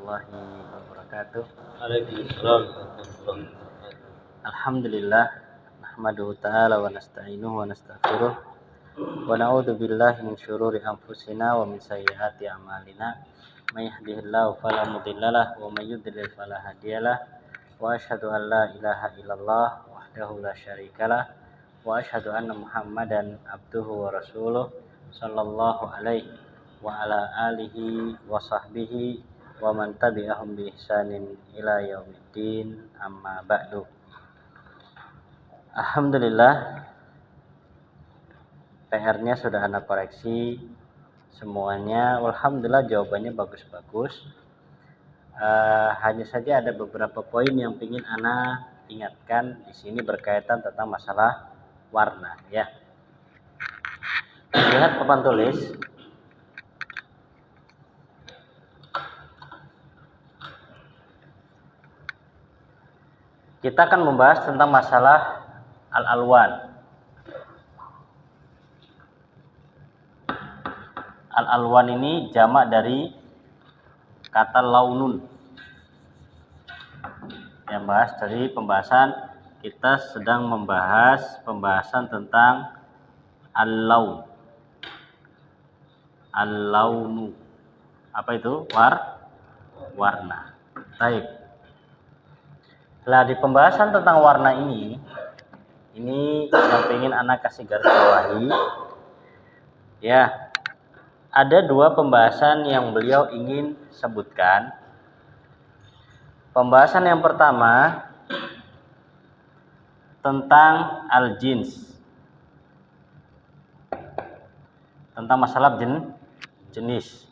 warahmatullahi wabarakatuh. Waalaikumsalam. Alhamdulillah, nahmaduhu ta'ala wa nasta'inuhu wa nastaghfiruh wa na'udzu billahi min syururi anfusina wa min sayyiati a'malina. May yahdihillahu fala mudhillalah wa may yudlil fala hadiyalah. Wa asyhadu an la ilaha illallah wahdahu la syarikalah wa asyhadu anna Muhammadan abduhu wa rasuluh sallallahu alaihi wa ala alihi wa sahbihi wa man tabi'ahum bi ihsanin ila yaumiddin, amma ba'du. Alhamdulillah, PR-nya sudah Anda koreksi semuanya. Alhamdulillah jawabannya bagus-bagus. Hanya saja ada beberapa poin yang ingin Anda ingatkan di sini berkaitan tentang masalah warna, ya. Lihat papan tulis. Kita akan membahas tentang masalah al-alwan. Al-alwan ini jamak dari kata launun. Yang bahas dari pembahasan, kita sedang membahas pembahasan tentang al-laun. Al-launu. Apa itu? Warna. Baik. Nah, di pembahasan tentang warna ini yang ingin anak kasih garis bawahi, ya, ada dua pembahasan yang beliau ingin sebutkan. Pembahasan yang pertama tentang al-jins, tentang masalah jenis.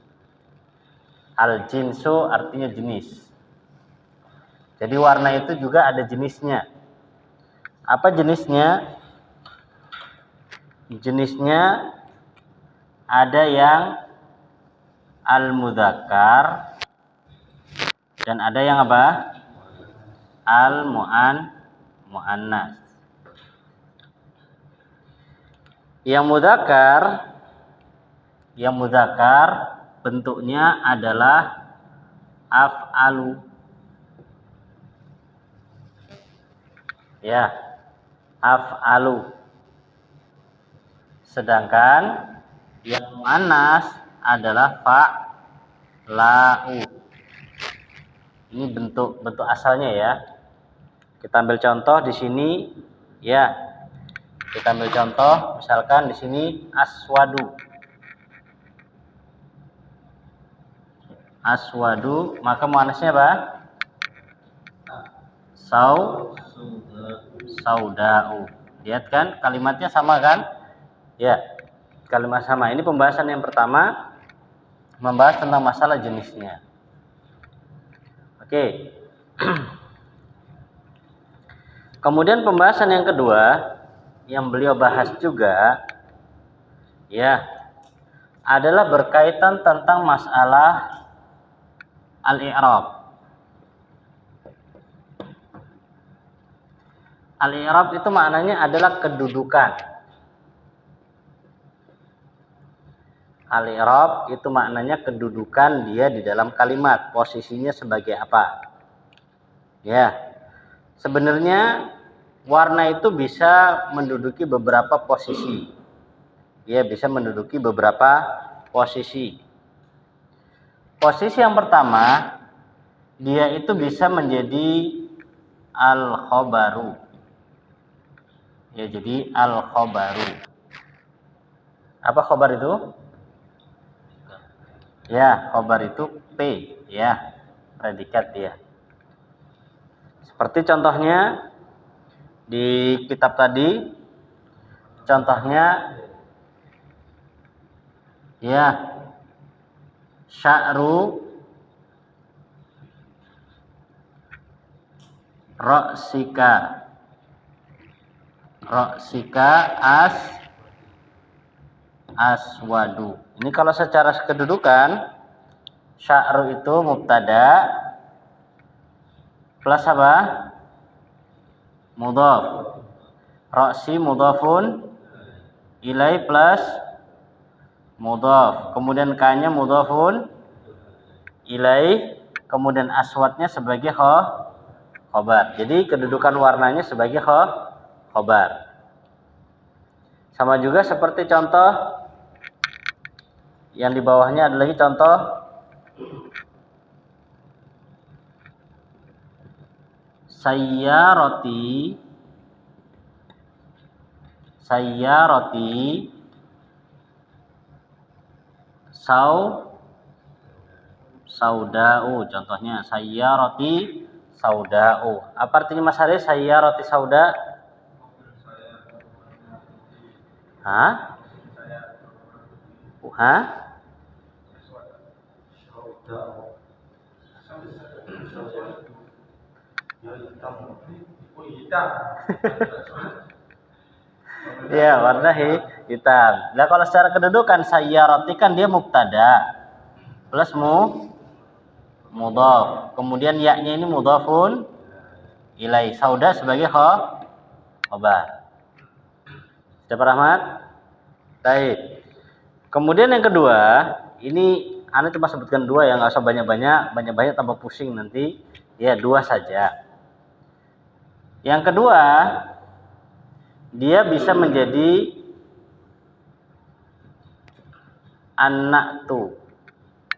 Al-jinsu artinya jenis. Jadi warna itu juga ada jenisnya. Apa jenisnya? Jenisnya ada yang al-mudzakkar dan ada yang apa? Al-mu'annas. Yang mudzakkar bentuknya adalah af'alu. Ya, af'alu. Sedangkan yang muannas adalah fa'la'u. Ini bentuk asalnya ya. Kita ambil contoh di sini ya. Kita ambil contoh misalkan di sini aswadu. Aswadu, maka muannasnya apa? Sauda'u. Lihat kan kalimatnya sama kan? Ya, kalimat sama. Ini pembahasan yang pertama, membahas tentang masalah jenisnya. Oke. Kemudian pembahasan yang kedua yang beliau bahas juga, ya, adalah berkaitan tentang masalah al-i'rab. Al-i'rab itu maknanya adalah kedudukan. Al-i'rab itu maknanya kedudukan dia di dalam kalimat, posisinya sebagai apa. Ya. Sebenarnya warna itu bisa menduduki beberapa posisi. Ya, bisa menduduki beberapa posisi. Posisi yang pertama, dia itu bisa menjadi al-khobaru. Ya, jadi al-khobaru. Apa khobar itu? Ya, khobar itu P, ya, predikat dia. Seperti contohnya di kitab tadi, contohnya ya, sya'ru ra'sika. Ra'sika aswadu. Ini kalau secara kedudukan, sya'ru itu mubtada plus apa? Mudhaf. Ra'si mudhafun ilai plus mudhaf. Kemudian ka-nya mudhafun ilai kemudian aswadnya sebagai khobar. Jadi kedudukan warnanya sebagai khobar. Sama juga seperti contoh yang di bawahnya ada lagi contoh sayyarati sauda'u. Contohnya sayyarati sauda'u. Apa artinya Mas Haris sayyarati sauda? Hah? Hah? Ya, warna hitam. Nah, kalau secara kedudukan sayyarati kan dia mubtada plus mudhaf. Kemudian ya-nya ini mudhafun ilai. Sauda sebagai khobar. Sudah Pak Rahmat? Baik. Kemudian yang kedua, ini Anda cuma sebutkan dua ya, nggak usah banyak-banyak tambah pusing nanti. Ya, dua saja. Yang kedua, dia bisa menjadi an-na'tu.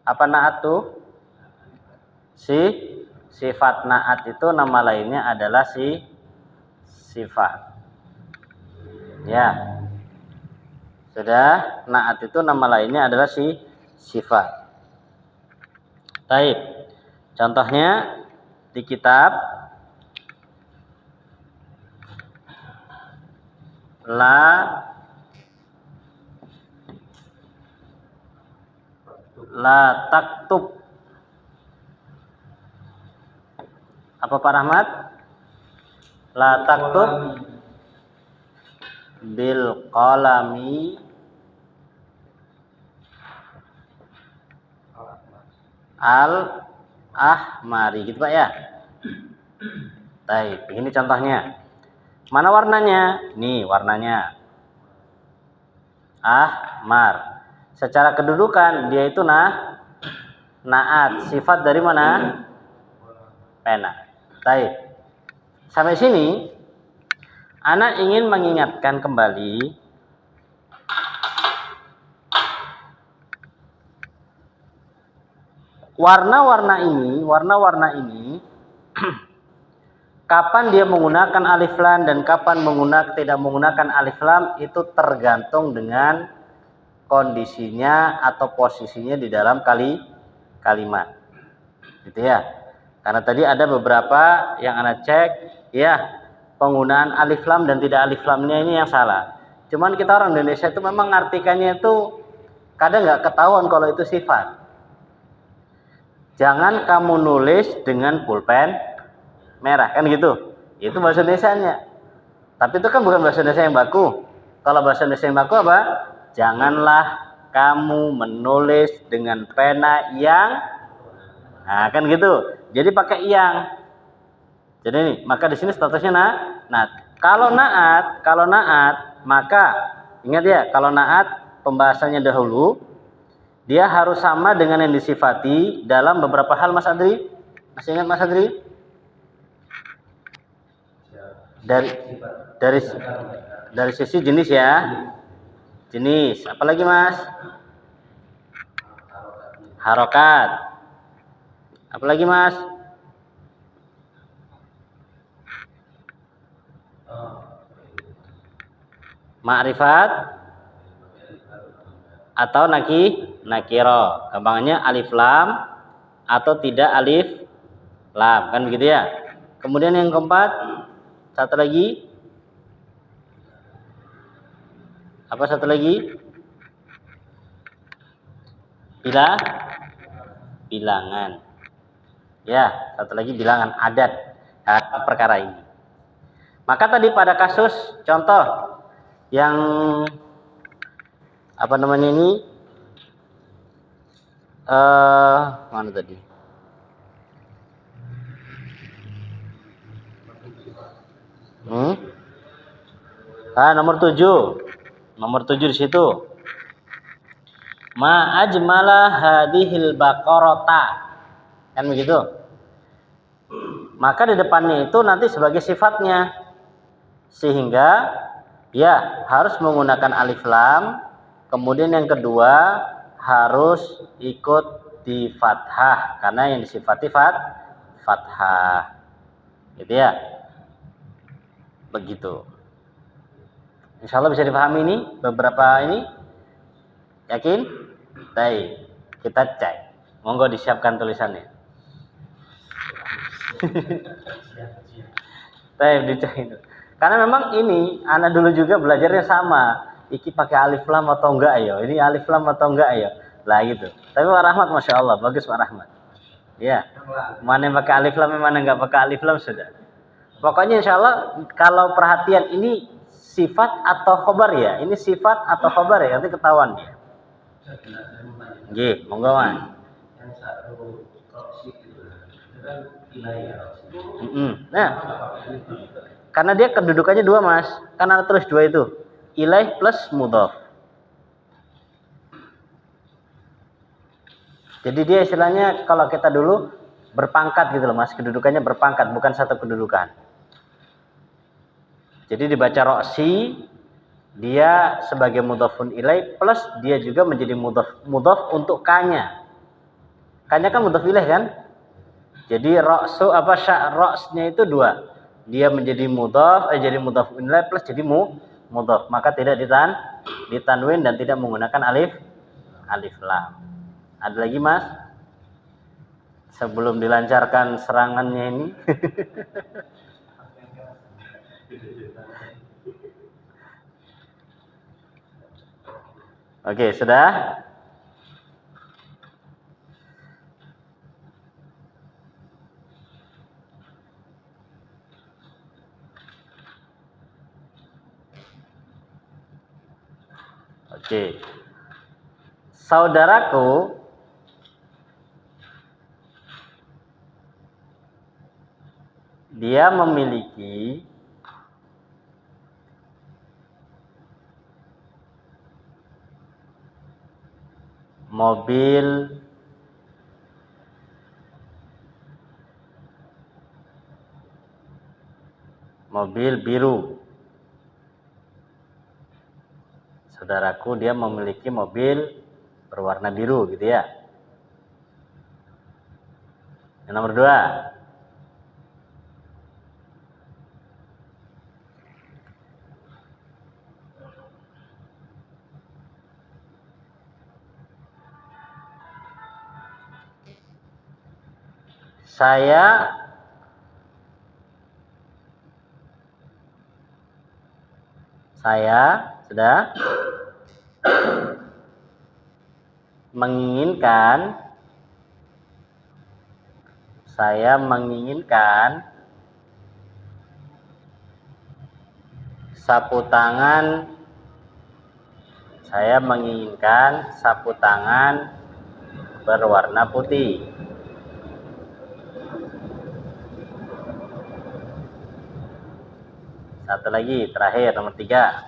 Apa na'tu? Sifat na'at itu nama lainnya adalah sifat. Ya. Sudah, na'at itu nama lainnya adalah sifat. Baik. Contohnya di kitab la taktub. Apa Pak Rahmat? La taktub bil qalami al ahmari, gitu Pak ya. Baik, ini contohnya. Mana warnanya? Nih warnanya ahmar. Secara kedudukan dia itu na'at. Sifat dari mana? Pena. Baik. Sampai sini Ana ingin mengingatkan kembali warna-warna ini kapan dia menggunakan alif lam dan kapan tidak menggunakan alif lam itu tergantung dengan kondisinya atau posisinya di dalam kalimat. Gitu ya. Karena tadi ada beberapa yang Ana cek, ya, penggunaan alif lam dan tidak alif lamnya ini yang salah. Cuman kita orang Indonesia itu memang artikannya itu kadang nggak ketahuan kalau itu sifat. Jangan kamu nulis dengan pulpen merah, kan gitu. Itu bahasa Indonesianya. Tapi itu kan bukan bahasa Indonesia yang baku. Kalau bahasa Indonesia yang baku apa? Janganlah kamu menulis dengan pena yang, nah kan gitu. Jadi pakai yang. Jadi ini, maka di sini statusnya na'at. Kalau na'at, maka ingat ya, kalau na'at pembahasannya dahulu dia harus sama dengan yang disifati dalam beberapa hal, Mas Adri. Masih ingat Mas Adri? Dari sisi jenis ya. Jenis. Apalagi Mas? Harokat. Apalagi Mas? Ma'rifat atau nakiro. Gampangnya alif lam atau tidak alif lam, kan begitu ya. Kemudian yang keempat, satu lagi. Apa satu lagi? Bilangan. Ya, satu lagi bilangan adat perkara ini. Maka tadi pada kasus contoh yang apa namanya ini mana tadi? Nomor 7. Nomor 7 di situ. Ma ajmala hadhil baqarata. Kan begitu. Maka di depannya itu nanti sebagai sifatnya, sehingga ya harus menggunakan alif lam. Kemudian yang kedua harus ikut di fathah karena yang disifati fathah. Gitu ya. Begitu. Insya Allah bisa dipahami ini beberapa ini. Yakin? Baik. Kita cek. Monggo disiapkan tulisannya. Baik, dicek itu. Karena memang ini anak dulu juga belajarnya sama. Iki pakai alif lam atau enggak ya? Ini alif lam atau enggak ya? Lah gitu. Tapi Pak Rahmat Masya Allah, bagus Pak Rahmat. Ya. Mana yang pakai alif lam, mana enggak pakai alif lam sudah. Pokoknya insya Allah kalau perhatian ini sifat atau khobar ya? Ini sifat atau khobar ya? Nanti ketahuan dia. Nggih, monggo Mas. Nah, karena dia kedudukannya dua Mas. Kan ada terus dua itu. Ilaih plus mudhaf. Jadi dia istilahnya kalau kita dulu berpangkat gitu loh Mas. Kedudukannya berpangkat, bukan satu kedudukan. Jadi dibaca roksi, dia sebagai mudhafun ilaih plus dia juga menjadi mudhaf untuk K-nya. K-nya kan mudhaf ilaih kan? Jadi roksnya itu dua. Dia menjadi mudhaf, jadi mudhaf ilaih plus jadi mudhaf. Maka tidak ditanwin dan tidak menggunakan alif lam. Ada lagi Mas? Sebelum dilancarkan serangannya ini. Oke, sudah? Oke. Saudaraku dia memiliki mobil biru. Saudaraku dia memiliki mobil berwarna biru gitu ya. Yang nomor dua. Saya sudah menginginkan sapu tangan berwarna putih. Satu lagi, terakhir, nomor 3.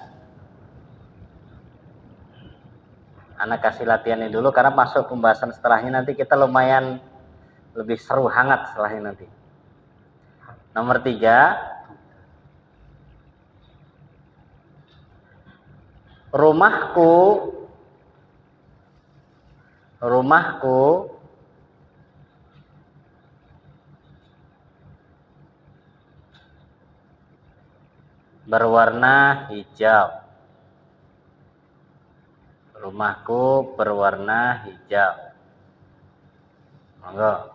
Anak kasih latihannya dulu karena masuk pembahasan setelahnya nanti kita lumayan lebih seru, hangat setelahnya nanti. Nomor 3. Rumahku berwarna hijau. Rumahku berwarna hijau. Monggo.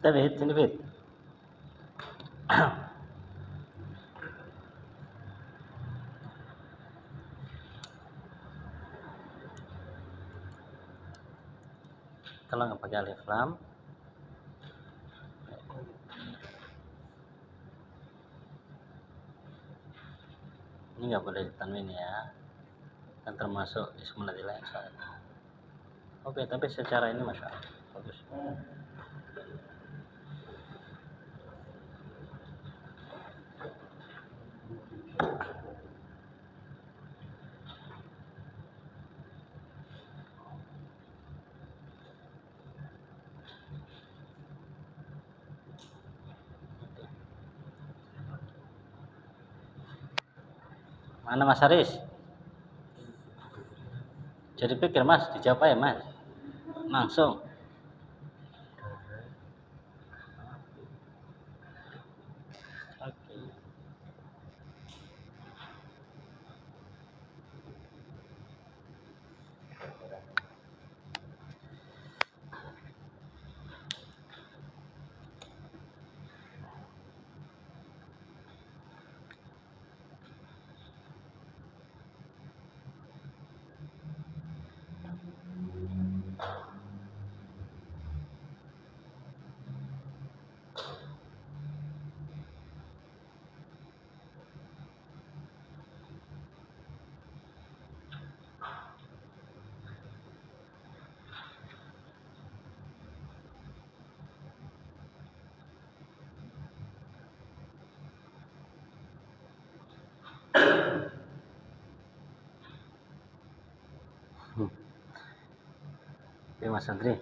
David, sini Fit. Kalau nggak pakai alif lam, ini nggak boleh ditanwin ya, kan termasuk ismul adzillah insya Allah. Oke, tapi secara ini masya Allah bagus. Mana Mas Haris? Jadi pikir Mas, dijawab aja Mas. Langsung. Oke. Mas Andri.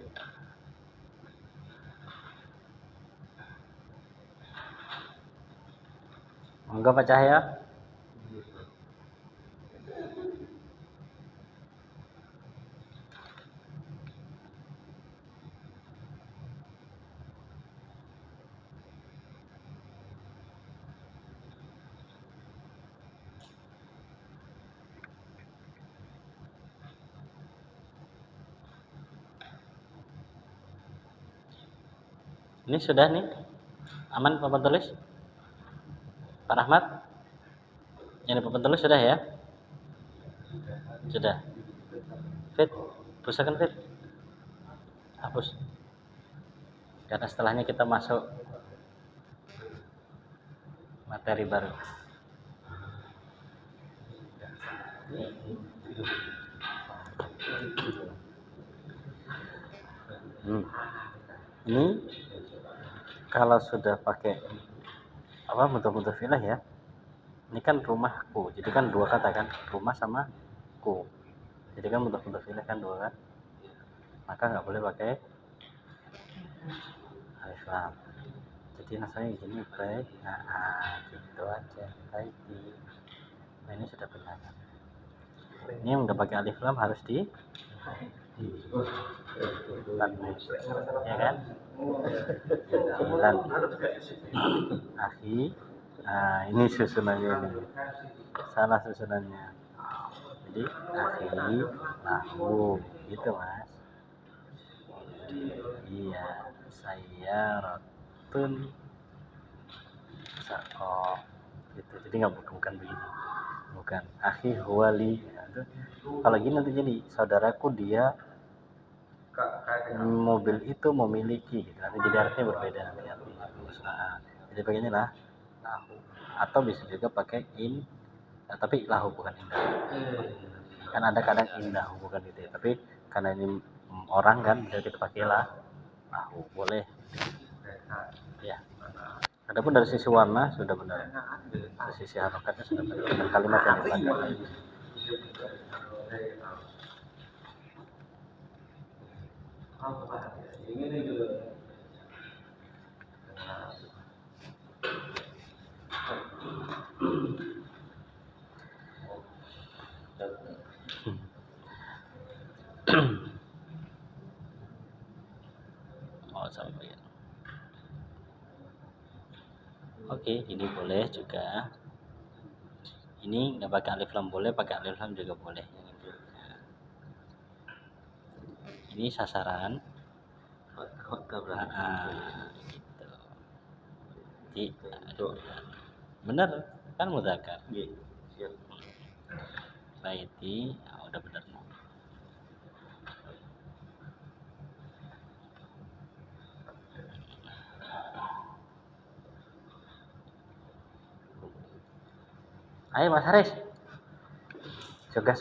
Monggo Pak Cahya. Ini sudah nih. Aman papan tulis? Pak Rahmat? Yang papan tulis sudah ya? Sudah. Fit, pusakan Fit. Hapus. Karena setelahnya kita masuk materi baru. Ini kalau sudah pakai apa bentuk-bentuk filah ya, ini kan rumahku, jadi kan dua kata kan, rumah sama ku, jadi kan bentuk-bentuk filah kan dua kan, maka nggak boleh pakai alif lam. Jadi rasanya gini baik, nah gitu aja, baik di, nah ini sudah benar. Ini yang udah pakai alif lam harus di ya kan? Bulan akhi. Nah ini susunannya ini salah susunannya, jadi akhi lahu gitu mas. Iya, saya rotun sako gitu, jadi nggak bukan begini, bukan akhi huwali. Kalau gini nanti jadi saudaraku dia mobil itu memiliki gitu. Nanti jadi artinya berbeda nanti artinya. Jadi begini lah lahu, atau bisa juga pakai in, tapi lahu bukan indah. Kan ada kadang indah bukan gitu ya, tapi karena ini orang kan bisa kita pakai lah lahu, boleh ya. Adapun dari sisi warna sudah benar, dari sisi harokatnya sudah benar, dan kalimat yang dipakai. Oh sampai. Oke, ini boleh juga. Ini nggak pakai alif lam boleh, pakai alif lam juga boleh. Ini sasaran. Gitu. Bener kan mudzakkar. Baiti, udah bener. Ayo Mas Haris. Suka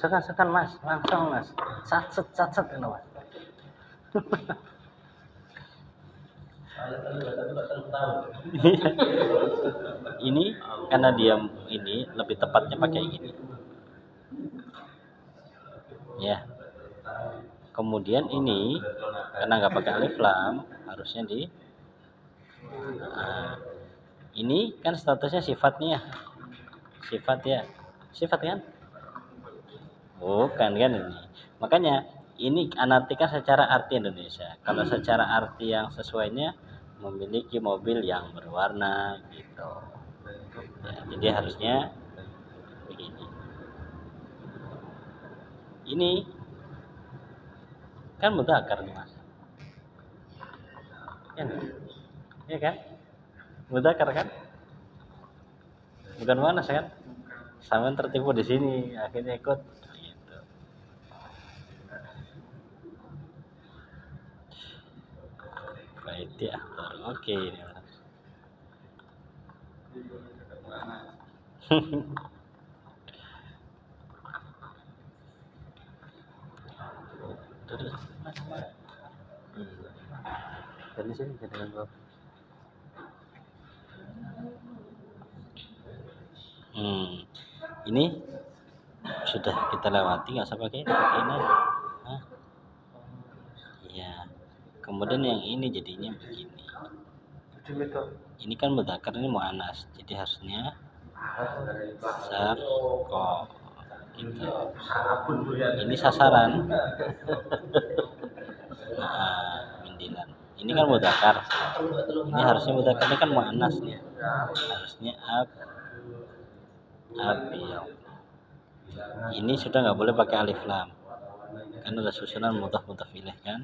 Mas, langsung Mas. Satset ini Mas. Ini karena dia ini lebih tepatnya pakai gini. Ya. Kemudian ini karena nggak pakai alif lam, harusnya di ini kan statusnya sifatnya. Sifat ya. Sifat kan? Bukan kan ini. Makanya ini anartikan secara arti Indonesia. Kalau secara arti yang sesuainya memiliki mobil yang berwarna gitu. Ya, jadi harusnya begini. Ini kan mudzakkar nih Mas. Ya kan? Mudzakkar kan? Bukan muannas kan? Sampean tertipu di sini, akhirnya ikut gitu. Baik ya, oke ini Mas. Dari sini ke dalam ini sudah kita lewati, nggak usah pakai ini aja. Iya, Kemudian yang ini jadinya begini. Ini kan mudzakkar, ini muannas, jadi harusnya sarqa. Itu. Ini sasaran. Mindilan. Ini kan mudzakkar. Ini harusnya mudzakkar, ini kan muannas nih. Harusnya abyad. Ini sudah nggak boleh pakai alif lam. Kan ada susunan mudhaf ilaih kan.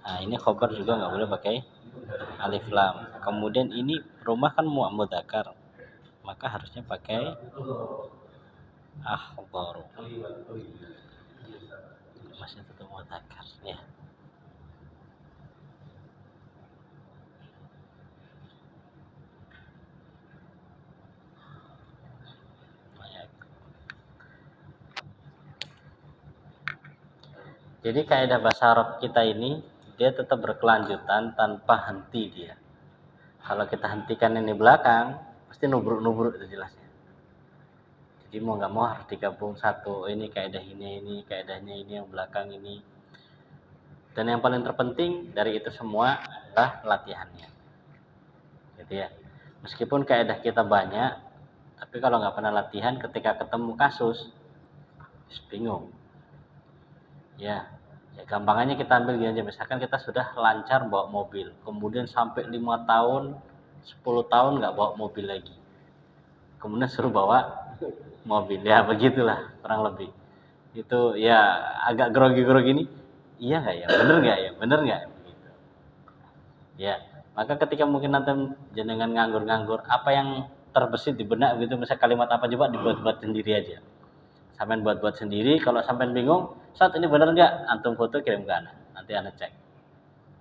Nah, ini khobar juga nggak boleh pakai alif lam. Kemudian ini rumah kan mudzakkar, maka harusnya pakai akhbaru. Masih tetap mudzakkar ya. Jadi kaidah bahasa Arab kita ini dia tetap berkelanjutan tanpa henti dia. Kalau kita hentikan ini belakang, pasti nubruk-nubruk itu jelasnya. Jadi mau nggak mau harus digabung satu. Ini kaidah ini kaidahnya ini yang belakang ini. Dan yang paling terpenting dari itu semua adalah latihannya. Gitu ya. Meskipun kaidah kita banyak, tapi kalau nggak pernah latihan, ketika ketemu kasus, bingung. Ya gampangannya kita ambil gini aja, misalkan kita sudah lancar bawa mobil, kemudian sampai 5 tahun 10 tahun nggak bawa mobil lagi, kemudian suruh bawa mobil, ya begitulah kurang lebih. Itu ya agak grogi-grogi ini, iya nggak ya, bener nggak begitu ya. Maka ketika mungkin nanti jenengan nganggur-nganggur, apa yang terbesit di benak gitu, misalnya kalimat apa, coba dibuat-buat sendiri aja. Sampai buat sendiri, kalau sampai bingung, saat ini benar nggak, antum foto kirim ke anak, nanti anak cek.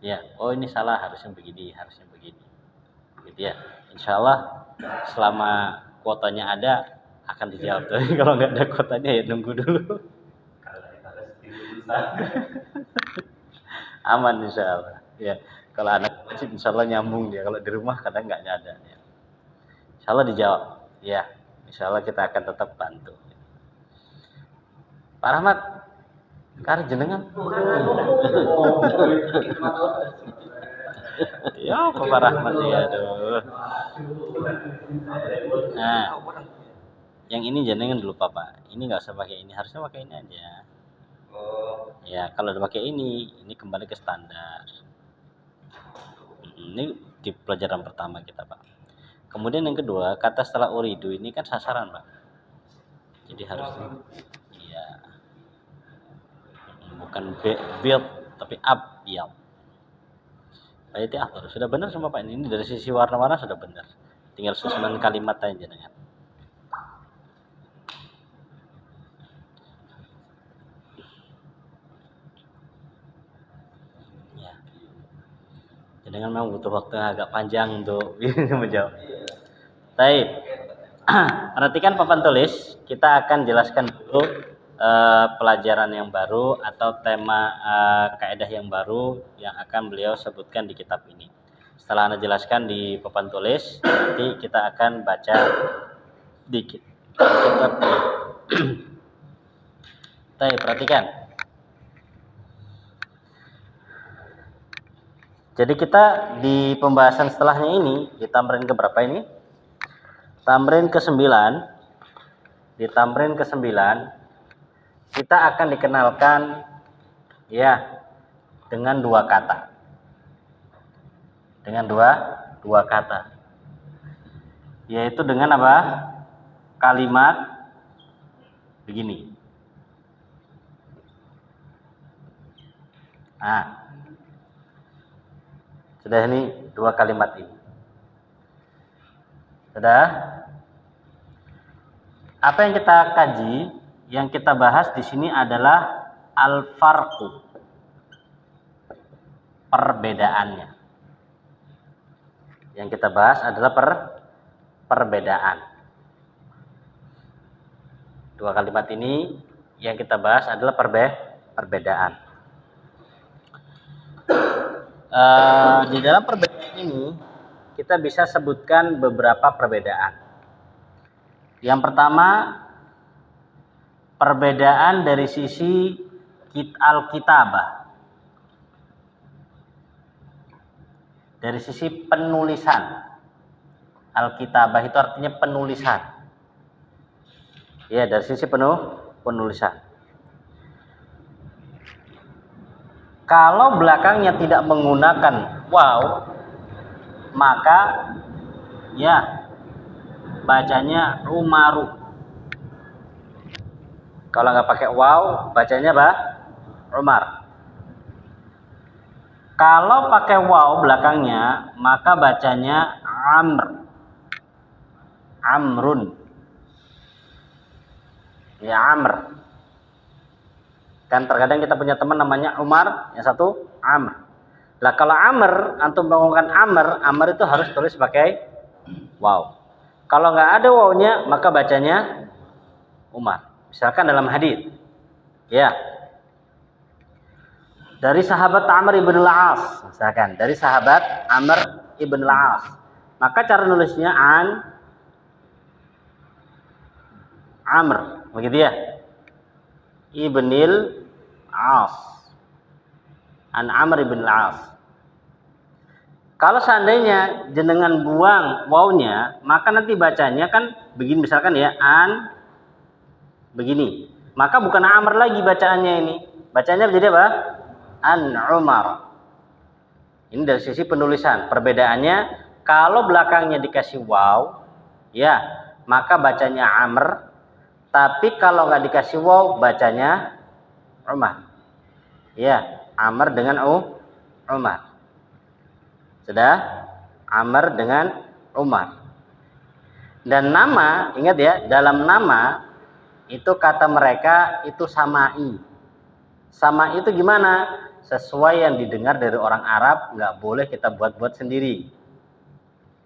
Ya, oh ini salah, harusnya begini, gitu ya. Insya Allah selama kuotanya ada akan dijawab. Tapi kalau nggak ada kuotanya ya nunggu dulu. Aman insya Allah. Ya, kalau anak kecil insya Allah nyambung dia. Kalau di rumah kadang nggak ada. Ya. Insya Allah dijawab. Ya, insya Allah kita akan tetap bantu. Pak Rahmat, kari jenengan. Ya, Pak Rahmat ya, aduh. Nah, yang ini jenengan dulu Pak. Ini nggak usah pakai ini, harusnya pakai ini aja. Ya, kalau udah pakai ini kembali ke standar. Ini di pelajaran pertama kita Pak. Kemudian yang kedua, kata setelah uridu ini kan sasaran Pak. Jadi harusnya iya. Bukan build tapi abyad. Berarti akhbar sudah benar semua Pak, ini dari sisi warna-warna sudah benar. Tinggal susunan kalimat aja dengan. Ya. Dengan memang butuh waktu yang agak panjang untuk menjawab. Baik. Perhatikan papan tulis, kita akan jelaskan dulu pelajaran yang baru atau tema kaidah yang baru yang akan beliau sebutkan di kitab ini. Setelah Anda jelaskan di papan tulis, nanti kita akan baca di kitab. Baik, perhatikan. Jadi kita di pembahasan setelahnya ini, di tamrin ke berapa ini? Tamrin ke-9. Di tamrin ke-9 kita akan dikenalkan ya dengan dua kata. Dengan dua kata. Yaitu dengan apa? Kalimat begini. Nah, sudah ini dua kalimat ini. Sudah? Apa yang kita kaji, yang kita bahas di sini adalah al-farqu. Perbedaannya. Yang kita bahas adalah perbedaan. Dua kalimat ini yang kita bahas adalah perbedaan. Di dalam perbedaan ini kita bisa sebutkan beberapa perbedaan. Yang pertama, perbedaan dari sisi al-kitabah. Dari sisi penulisan. Al-kitabah itu artinya penulisan. Ya, dari sisi penulisan. Kalau belakangnya tidak menggunakan waw, maka ya bacanya umaru. Kalau nggak pakai waw, bacanya apa? Umar. Kalau pakai waw belakangnya, maka bacanya amr. Amrun. Ya, amr. Kan terkadang kita punya teman namanya Umar, yang satu Amr. Lah kalau Amr, antum menggunakan Amr itu harus tulis pakai waw. Kalau nggak ada wawnya, maka bacanya Umar. Misalkan dalam hadis, ya, dari sahabat Amr ibn al-As, misalkan dari sahabat Amr ibn al-As, maka cara nulisnya an Amr, begitu ya, ibnil As, an Amr ibn al-As. Kalau seandainya jenengan buang wawnya, maka nanti bacanya kan begini, misalkan ya, an begini, maka bukan Amr lagi bacaannya ini, bacanya menjadi apa? An Umar. Ini dari sisi penulisan. Perbedaannya, kalau belakangnya dikasih waw, ya, maka bacanya Amr. Tapi kalau nggak dikasih waw, bacanya Umar. Ya, Amr dengan Umar. Sudah? Amr dengan Umar. Dan nama, ingat ya, dalam nama itu kata mereka itu samai. Sama itu gimana? Sesuai yang didengar dari orang Arab, nggak boleh kita buat-buat sendiri.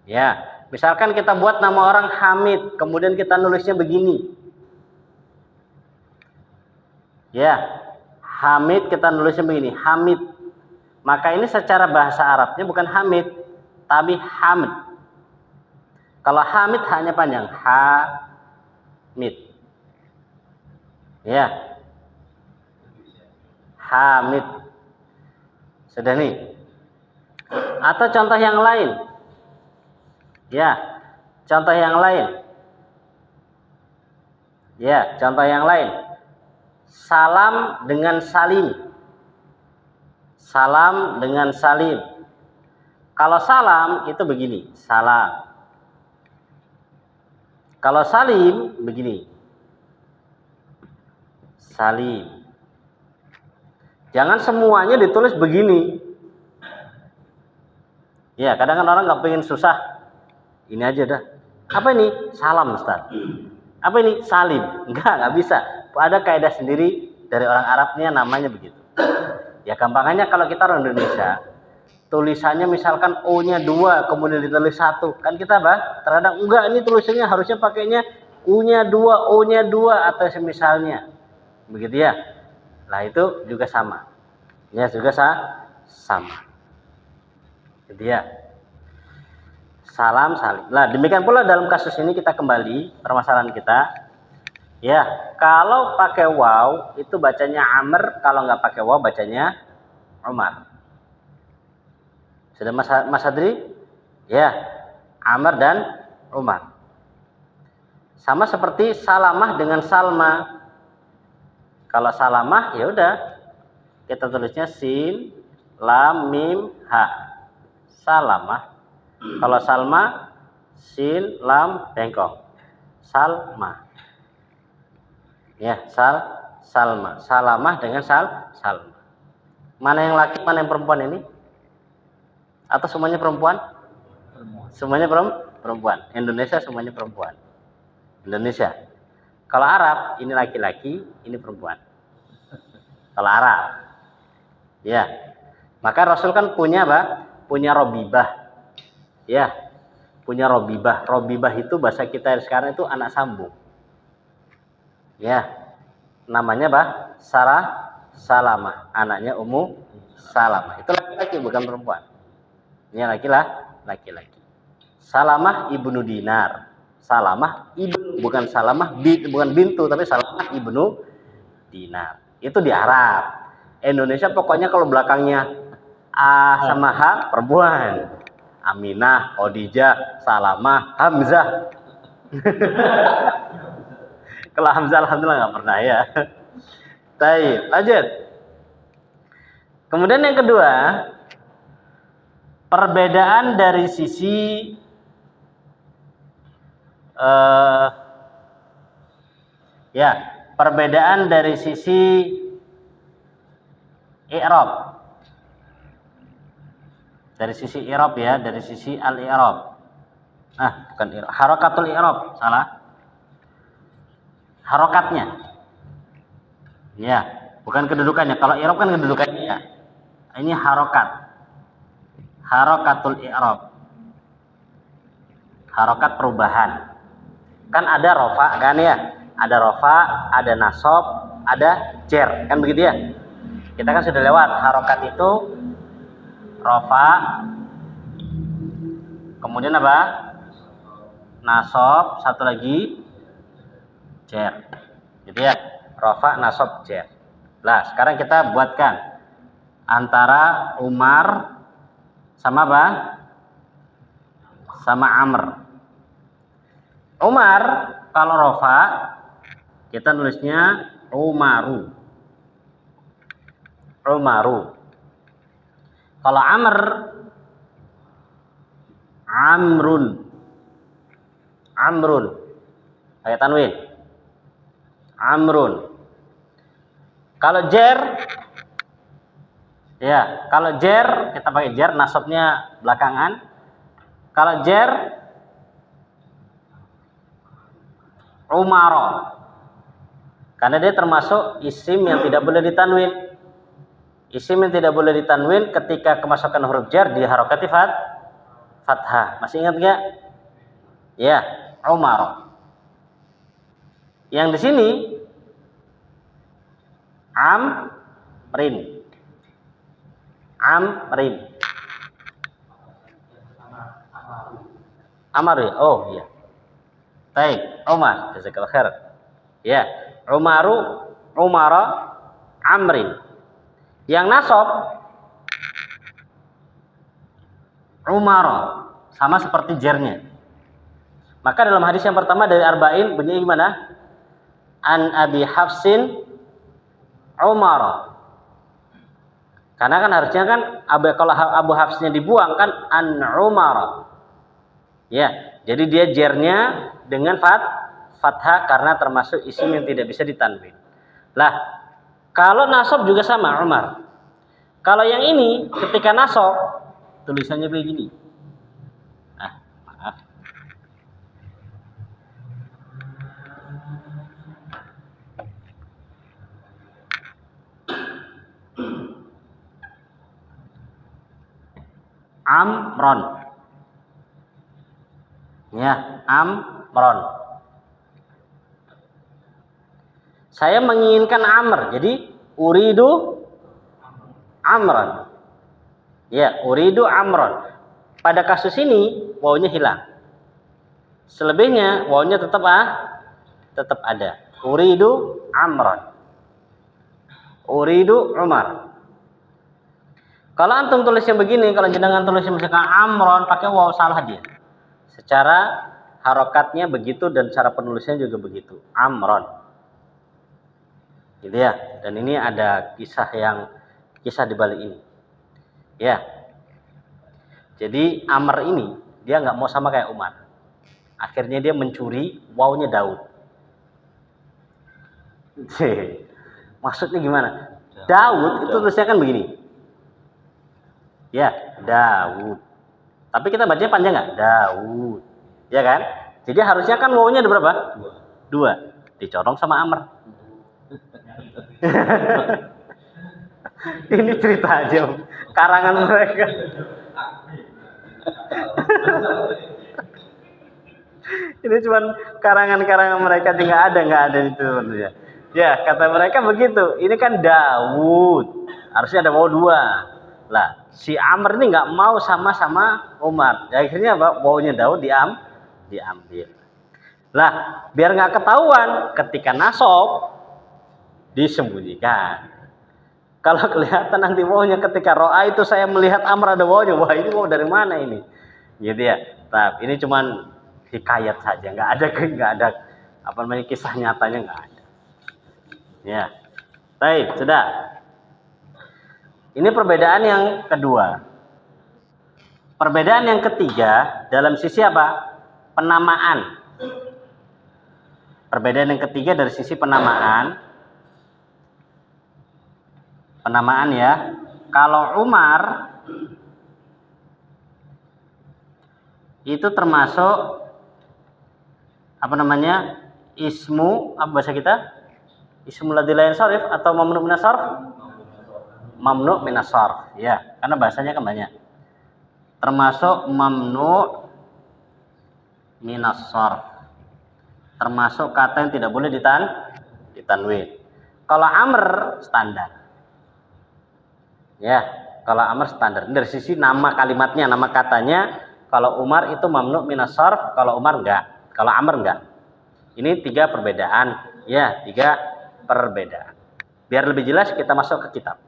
Ya, misalkan kita buat nama orang Hamid, kemudian kita nulisnya begini. Ya, Hamid kita nulisnya begini, Hamid. Maka ini secara bahasa Arabnya bukan Hamid, tapi Hamid. Kalau Hamid hanya panjang, Hamid. Ya, Hamid. Sudah nih. Atau contoh yang lain. Ya, contoh yang lain. Ya, contoh yang lain. Salam dengan salim. Salam dengan salim. Kalau salam itu begini, salam. Kalau salim begini, salim. Jangan semuanya ditulis begini. Ya, kadang kan orang nggak pengen susah. Ini aja dah. Apa ini? Salam, Ustaz. Apa ini? Salim. Nggak bisa. Ada kaidah sendiri dari orang Arabnya namanya begitu. Ya, gampangannya kalau kita orang Indonesia, tulisannya misalkan O-nya 2, kemudian ditulis 1. Kan kita apa? Terkadang enggak, ini tulisannya harusnya pakainya U-nya 2, O-nya 2 atau semisalnya. Begitu ya. Nah, itu juga sama. Ya, juga sama. Jadi ya. Salam, salim. Nah, demikian pula dalam kasus ini kita kembali permasalahan kita. Ya, kalau pakai waw itu bacanya Amr, kalau nggak pakai waw bacanya Umar. Sudah Mas Adri? Ya, Amr dan Umar. Sama seperti Salamah dengan Salma. Kalau Salamah ya udah kita tulisnya sin, lam, mim, ha. Salamah. Kalau Salma, sin, lam, bengkok. Salma. Ya, Salma. Salamah dengan Salma. Mana yang laki, mana yang perempuan ini? Atau semuanya perempuan? Semuanya perempuan. Indonesia semuanya perempuan. Indonesia. Kalau Arab, ini laki-laki, ini perempuan. Kalau Arab. Ya. Maka Rasul kan punya apa? Punya Robibah. Ya. Punya Robibah. Robibah itu bahasa kita sekarang itu anak sambung. Ya, namanya apa? Salamah, anaknya Ummu Salamah. Itu laki-laki bukan perempuan. Ini laki-laki. Salamah ibnu Dinar. Salamah ibnu, bukan Salamah bukan bintu, tapi Salamah ibnu Dinar. Itu di Arab. Indonesia pokoknya kalau belakangnya A sama H perempuan. Aminah, Khadijah, Salamah, Hamzah. Kalau Hamzah alhamdulillah nggak pernah ya. Baik, lanjut. Kemudian yang kedua, perbedaan dari sisi perbedaan dari sisi i'rab. Dari sisi i'rab ya, dari sisi al-i'rab. Bukan i'rab, harakatul i'rab, salah. Harokatnya. Ya, bukan kedudukannya. Kalau i'rab kan kedudukannya ya. Ini harokat. Harakatul i'rab. Harokat perubahan. Kan ada rofa kan ya? Ada rofa, ada nasab, ada jer, kan begitu ya? Kita kan sudah lewat harokat itu rofa, kemudian apa? Nasab, satu lagi jer. Gitu ya? Rofa, nasab, jer. Nah, sekarang kita buatkan antara Umar sama apa? Sama Amr. Umar kalau rofa kita nulisnya Umaru. Umaru. Kalau Amr Amrun. Amrun. Pakai tanwin. Amrun. Kalau jer ya, kalau jer kita pakai jer, nasabnya belakangan. Kalau jer Umaro. Karena dia termasuk isim yang tidak boleh ditanwin. Isim yang tidak boleh ditanwin ketika kemasukan huruf jar diharokati fathah. Masih ingat enggak? Ya, Umaro. Yang di sini Amrin. Amrin. Amar ya? Oh iya. Baik, Umar, jazakallahu khair. Ya, Umaru, Umara, Amrin. Yang nasab Umara, sama seperti jernya. Maka dalam hadis yang pertama dari Arba'in bunyinya gimana? An Abi Hafsin Umara. Karena kan harusnya kan kalau Abu Hafsnya dibuang kan an Umara. Ya, jadi dia jernya dengan fathah karena termasuk isim yang tidak bisa ditanwin. Lah, kalau nasab juga sama Umar. Kalau yang ini ketika nasab tulisannya begini. Maaf. Amron. Ya, Amron. Saya menginginkan Amr, jadi uridu Amron. Ya, uridu Amron. Pada kasus ini wawunya hilang. Selebihnya wawunya tetap ada. Uridu Amron. Uridu Umar. Kalau antum tulisnya begini, kalau jenengan tulisnya misalkan Amron pakai waw, salah dia. Secara harokatnya begitu dan cara penulisannya juga begitu. Amron. Gitu ya. Dan ini ada kisah di balik ini. Ya. Jadi Amr ini dia nggak mau sama kayak Umar. Akhirnya dia mencuri wawnya Daud. Maksudnya gimana? Daud itu tulisnya kan begini. Ya, Daud. Tapi kita bacanya panjang nggak? Daud. Ya kan? Jadi harusnya kan wawnya ada berapa? Dua. Dicorong sama Amr. Ini cerita aja, karangan mereka. Ini cuma karangan-karangan mereka, nggak ada itu ya. Ya, kata mereka begitu. Ini kan Daud, harusnya ada waw dua. Lah, si Amr ini nggak mau sama Umar. Ya, akhirnya apa? Wawnya Daud diambil. Lah, biar nggak ketahuan, ketika nasab disembunyikan. Kalau kelihatan nanti wawnya ketika ro'a itu saya melihat Amr ada wawnya, wah ini waw dari mana ini? Gitu ya. Nah, ini cuman hikayat saja, nggak ada apa namanya kisah nyatanya nggak ada. Ya. Baik, sudah. Ini perbedaan yang kedua. Perbedaan yang ketiga dalam sisi apa? Penamaan. Perbedaan yang ketiga dari sisi penamaan. Penamaan ya. Kalau Umar itu termasuk apa namanya? Ismu, apa bahasa kita? Ismu ladzi la yansarif atau mamnu minas sarf? Mamnu minas sarf. Ya, karena bahasanya kan banyak. Termasuk mamnu minas sarf. Termasuk kata yang tidak boleh ditanwin. Kalau Amr standar. Ya, kalau Amr standar. Dari sisi nama kalimatnya, nama katanya, kalau Umar itu mamnu minas sarf, kalau Umar enggak. Kalau Amr enggak. Ini 3 perbedaan. Ya, 3 perbedaan. Biar lebih jelas kita masuk ke kitab.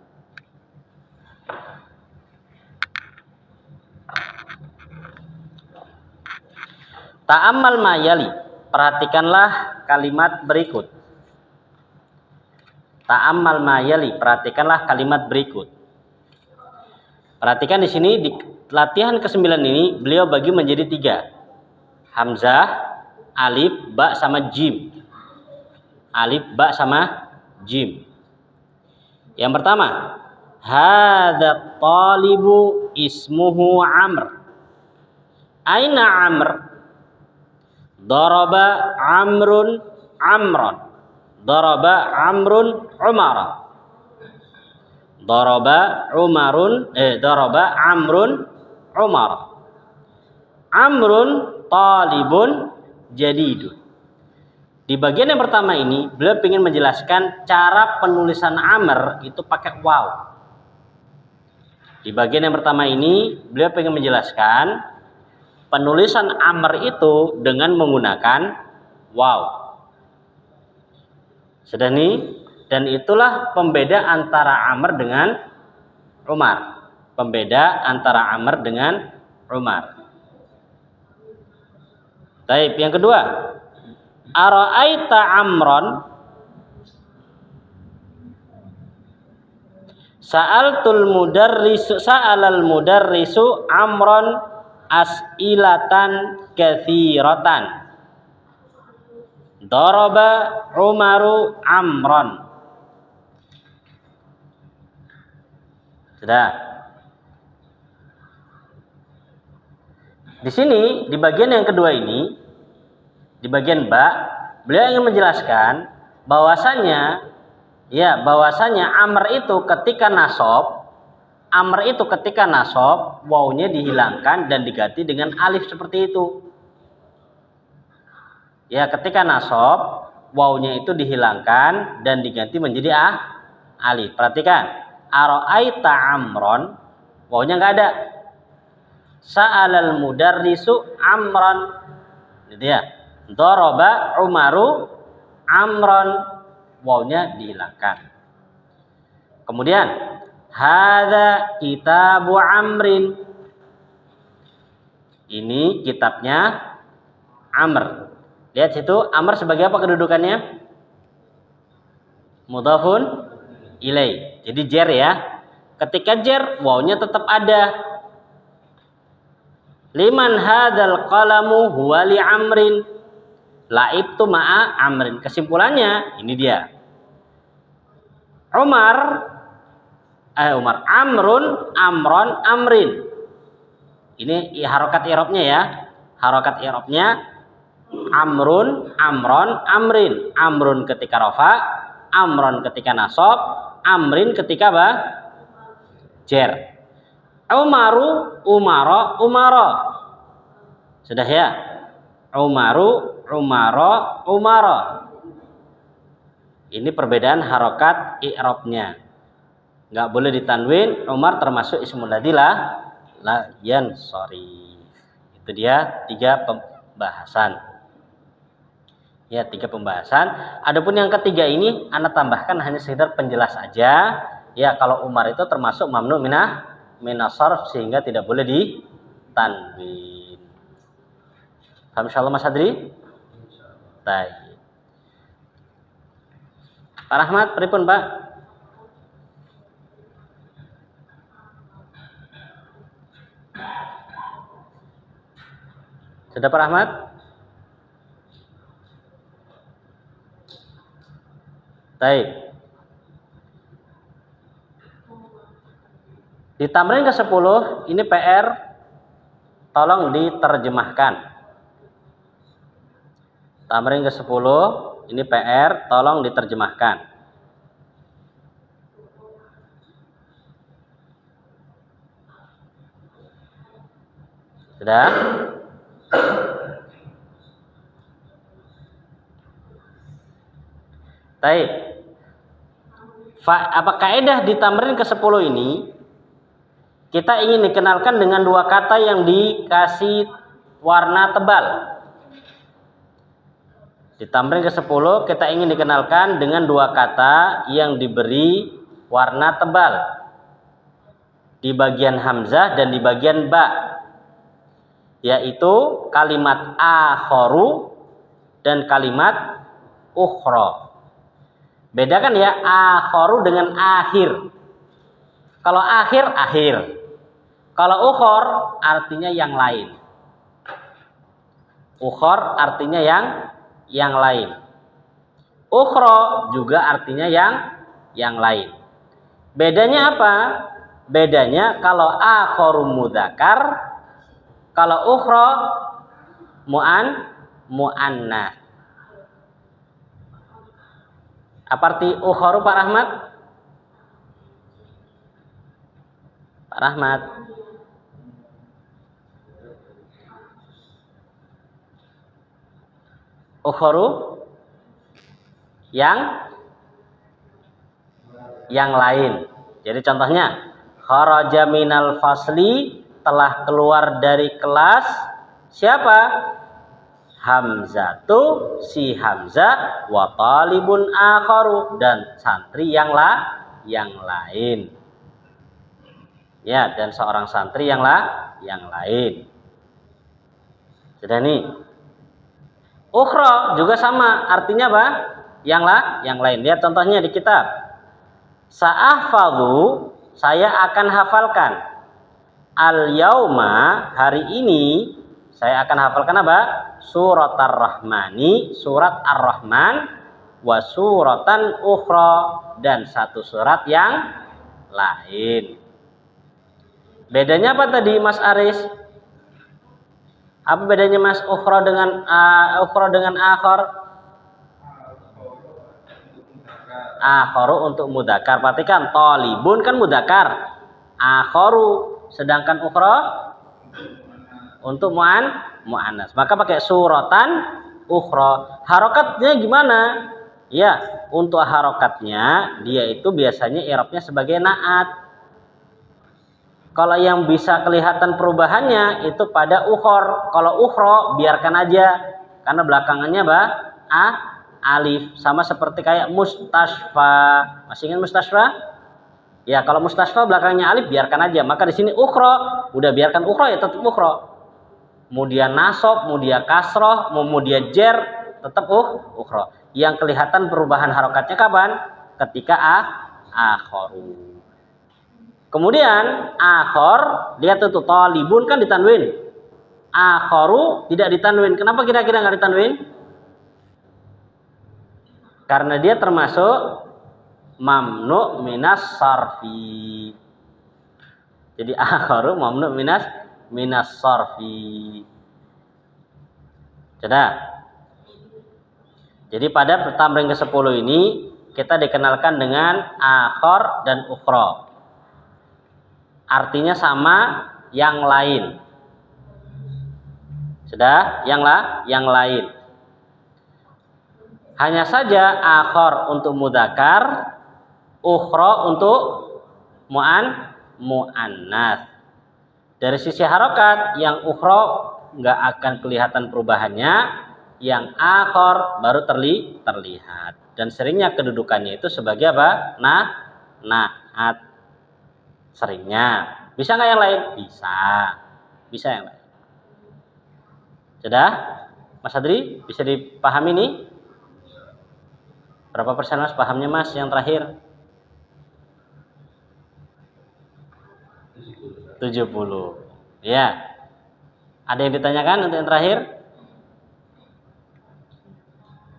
Ta'ammal mayali. Perhatikanlah kalimat berikut. Ta'ammal mayali. Perhatikanlah kalimat berikut. Perhatikan di sini di latihan ke-9 ini beliau bagi menjadi 3. Hamzah, alif, ba sama jim. Alif, ba sama jim. Yang pertama, hadza talibu ismuhu Amr. Aina Amr? Daraba Amrun Amran. Daraba Amrun Umara. Daraba Amrun Umara. Amrun talibun jadidun. Di bagian yang pertama ini beliau ingin menjelaskan cara penulisan Amr itu pakai waw. Di bagian yang pertama ini beliau ingin menjelaskan penulisan Amr itu dengan menggunakan waw. Sudah nih, dan itulah pembeda antara Amr dengan Umar. Pembeda antara Amr dengan Umar. Baik, yang kedua. Ara'aita Amron? Sa'alal mudarrisu Amron as'ilatan katsiratan. Daraba Umaru Amron. Sudah. Di sini di bagian yang kedua ini, di bagian ba, beliau ingin menjelaskan bahwasanya Amr itu ketika nasab, wawnya dihilangkan dan diganti dengan alif seperti itu. Ya, ketika nasab, wawnya itu dihilangkan dan diganti menjadi alif. Perhatikan, ara'aita Amron, wawnya enggak ada. Sa'alal mudarrisu Amran. Gitu ya. Daraba Umaru Amron, wawnya dihilangkan. Kemudian hadza kitabu Amrin. Ini kitabnya Amr. Lihat situ, Amr sebagai apa kedudukannya? Mudhafun ilai. Jadi jar ya. Ketika jar, wawnya tetap ada. Liman hadzal qalamu huwa li Amrin. Laibtu ma'a Amrin. Kesimpulannya, ini dia. Amrun, Amron, Amrin. Ini harokat i'rabnya ya. Harokat i'rabnya Amrun, Amron, Amrin. Amrun ketika rafa, Amron ketika nasab, Amrin ketika jar. Umaru, Umara, Umara. Sudah ya? Umaru, Umara, Umara. Ini perbedaan harokat i'rabnya. Enggak boleh ditanwin. Umar termasuk ismul ladzi la yansarif. Itu dia 3 pembahasan. Ya, 3 pembahasan. Adapun yang ketiga ini ana tambahkan hanya sekedar penjelas aja. Ya, kalau Umar itu termasuk mamnu minas sarf sehingga tidak boleh ditanwin. Insyaallah Mas Hadri. Baik. Pak Rahmat, pripun Pak? Sudah Pak Rahmat? Baik. Di tamrin ke-10 ini PR tolong diterjemahkan. Tamrin ke-10 ini PR tolong diterjemahkan. Sudah? Baik. Apa kaidah di tamrin ke-10 ini kita ingin dikenalkan dengan dua kata yang dikasih warna tebal. Di tamrin ke-10 kita ingin dikenalkan dengan dua kata yang diberi warna tebal. Di bagian hamzah dan di bagian ba. Yaitu kalimat akharu dan kalimat ukhra. Bedakan ya akharu dengan akhir. Kalau akhir, akhir. Kalau ukhor artinya yang lain. Ukhor artinya yang lain. Ukhro juga artinya yang lain. Bedanya apa? Bedanya kalau akharu mudzakar, kalau ukhro muannas. Apa arti ukharu Pak Rahmat? Pak Rahmat. Ukharu yang lain. Jadi contohnya kharaja minal fasli, telah keluar dari kelas siapa? Hamzatu, si Hamzah, wa talibun akharu, dan santri yang lain. Ya, dan seorang santri yang lain. Sudah nih. Ukhra juga sama, artinya apa? Yang lain. Lihat contohnya di kitab. Sa'ahfadhu, saya akan hafalkan. Al-yauma, hari ini saya akan hafalkan apa? Surat Ar-Rahmani, surat Ar-Rahman, wa suratan ukhra, dan satu surat yang lain. Bedanya apa tadi Mas Aris? Apa bedanya Mas ukhra dengan akhar? Akharu untuk mudzakkar. Perhatikan, talibun kan mudzakkar. Akharu, sedangkan ukhra untuk muannas. Maka pakai suratan ukhra. Harokatnya gimana? Ya, untuk harokatnya dia itu biasanya i'rabnya sebagai naat. Kalau yang bisa kelihatan perubahannya itu pada ukhor. Kalau ukhro biarkan aja karena belakangannya alif, sama seperti kayak mustasfa. Masih ingat mustasfa? Ya, kalau mustasfa belakangnya alif biarkan aja. Maka di sini ukhro, udah biarkan ukhro ya tetap ukhro. Mau dia nasab, mau dia kasroh, mau dia jer, tetap ukhro. Yang kelihatan perubahan harokatnya kapan? Ketika akhoru. Kemudian akhor, lihat itu talibun kan ditanwin. Akhoru tidak ditanwin. Kenapa kira-kira nggak ditanwin? Karena dia termasuk mamnu minas sarfi. Jadi akhoru mamnu minas sarfi. Sudah. Jadi pada tamrin ke-10 ini kita dikenalkan dengan akhor dan ukhra. Artinya sama, yang lain. Sudah, yang lain. Hanya saja akhor untuk mudzakkar, ukhra untuk muannas. Dari sisi harokat, yang ukhra nggak akan kelihatan perubahannya, yang akhor baru terlihat. Dan seringnya kedudukannya itu sebagai apa? Naat. Seringnya. Bisa nggak yang lain? Bisa yang lain. Sudah? Mas Adri, bisa dipahami nih? Berapa persen Mas pahamnya Mas yang terakhir? 70. Ya. Ada yang ditanyakan untuk yang terakhir?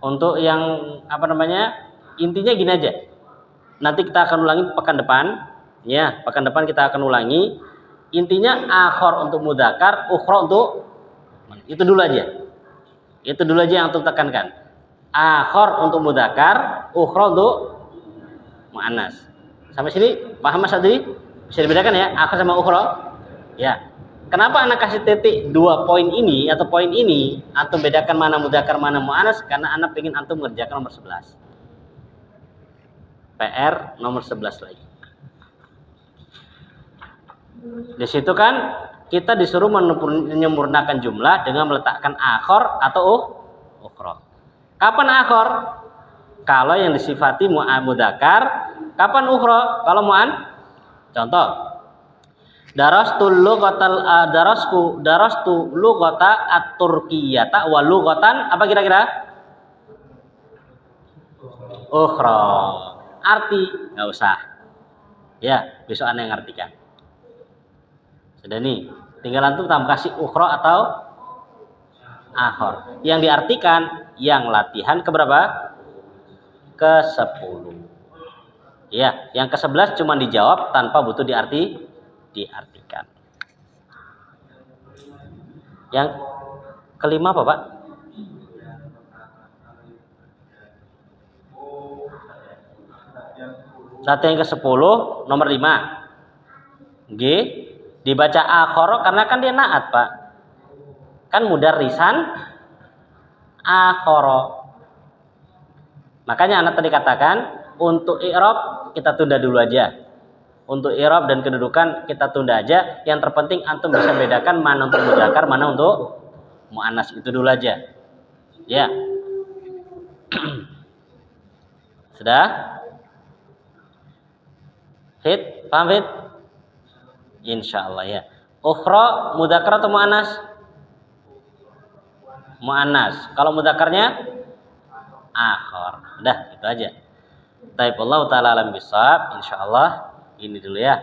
Untuk yang apa namanya? Intinya gini aja. Nanti kita akan ulangi pekan depan. Ya, pekan depan kita akan ulangi. Intinya akhor untuk mudzakkar, ukhra untuk itu dulu aja. Itu dulu aja yang untuk tekankan. Akhor untuk mudzakkar, ukhra untuk muannas. Sampai sini paham Mas Adri? Bisa dibedakan ya, akhor sama ukhra? Ya. Kenapa anak kasih titik 2 poin ini atau poin ini? Antum bedakan mana mudzakkar mana muannas karena anak pengen antum mengerjakan nomor 11. PR nomor 11 lagi. Di situ kan kita disuruh menyempurnakan jumlah dengan meletakkan akhor atau ukhra. Kapan akhor? Kalau yang disifati mudzakkar. Kapan ukhra? Kalau muan? Contoh. Darastu lughata at-turkiyata wa lughatan apa kira-kira? Ukhra. Arti enggak usah. Ya, besok Anda yang ngartikan. Sudah nih, tinggal antum tambah kasih ukhra atau akhor. Yang diartikan yang latihan keberapa? Ke-10. Ya, yang ke-11 cuma dijawab tanpa butuh diartikan. Yang kelima apa, Pak? Latihan ke-10 nomor 5. G dibaca akhor karena kan dia naat, Pak. Kan mudarrisan akhoro. Makanya anak tadi katakan untuk i'rab kita tunda dulu aja. Untuk i'rab dan kedudukan kita tunda aja. Yang terpenting antum bisa bedakan mana untuk mudzakkar, mana untuk muannas. Itu dulu aja. Ya. Sudah? Fit? Paham Fit? Insyaallah ya. Ukhra mudzakkar atau muannas? Muannas. Kalau mudzakarnya akhor. Udah, itu aja. Taib Allah taala alam bisawab. Insyaallah ini dulu ya.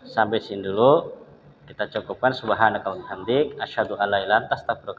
Sampai sini dulu. Kita cukupkan subhanakallahumma wa bihamdik asyhadu an la ilaha illa anta astaghfiruka